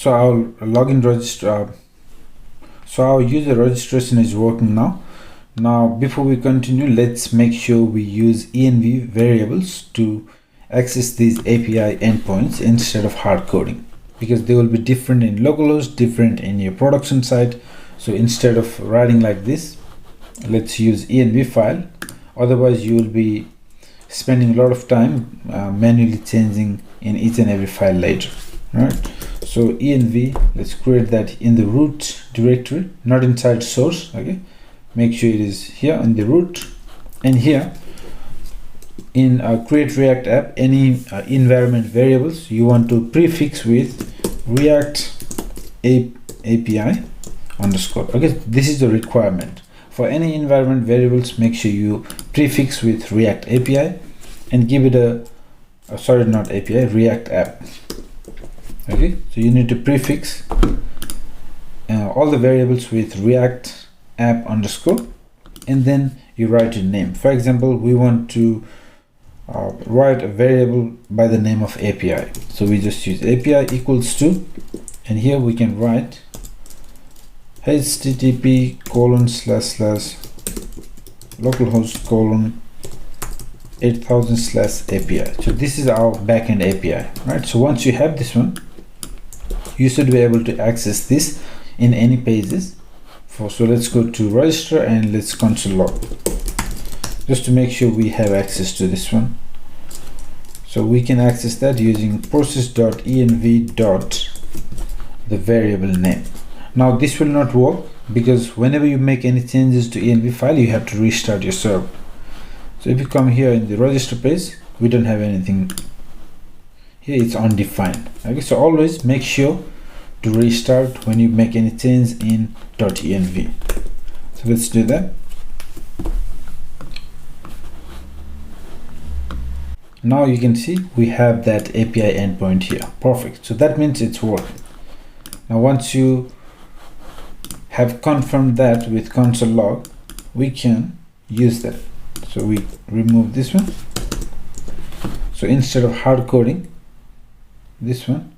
So our login register, so our user registration is working now. Now before we continue, let's make sure we use env variables to access these API endpoints instead of hard coding, because they will be different in localhost, different in your production site. So instead of writing like this, let's use env file. Otherwise you will be spending a lot of time manually changing in each and every file later. Right? So env, let's create that in the root directory, not inside source. Okay, make sure it is here in the root, and here in create react app, any environment variables you want to prefix with react API underscore. Okay, this is the requirement for any environment variables. Make sure you prefix with react API and give it a sorry, not API, react app. Okay, so you need to prefix all the variables with react app underscore, and then you write your name. For example, we want to write a variable by the name of API, so we just use API equals to, and here we can write http://localhost:8000/API. So this is our backend API, right? So once you have this one, you should be able to access this in any pages. So let's go to register and let's console log, just to make sure we have access to this one. So we can access that using process.env the variable name. Now this will not work because whenever you make any changes to env file, you have to restart your server. So if you come here in the register page, we don't have anything here, it's undefined. Okay, so always make sure to restart when you make any change in .env. So let's do that. Now you can see we have that API endpoint here. Perfect. So that means it's working. Now once you have confirmed that with console log, we can use that. So we remove this one. So instead of hard coding this one,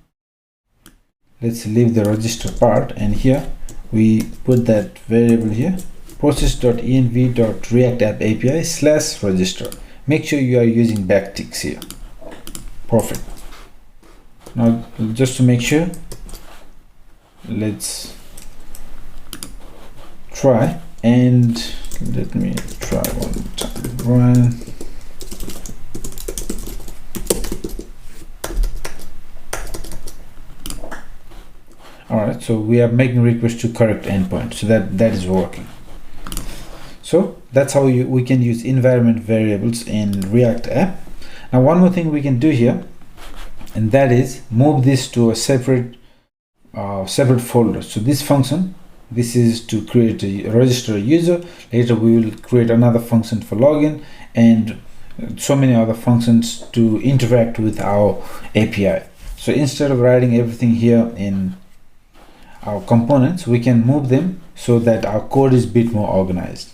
let's leave the register part, and here we put that variable here, process.env.reactAppAPI/register. Make sure you are using backticks here. Perfect. Now just to make sure, let's try, and let me try one more time. Run. Alright, so we are making request to correct endpoint, so that is working. So that's how we can use environment variables in React app. Now one more thing we can do here, and that is move this to a separate folder. So this function, this is to create a register a user. Later we will create another function for login, and so many other functions to interact with our API. So instead of writing everything here in our components, we can move them so that our code is a bit more organized.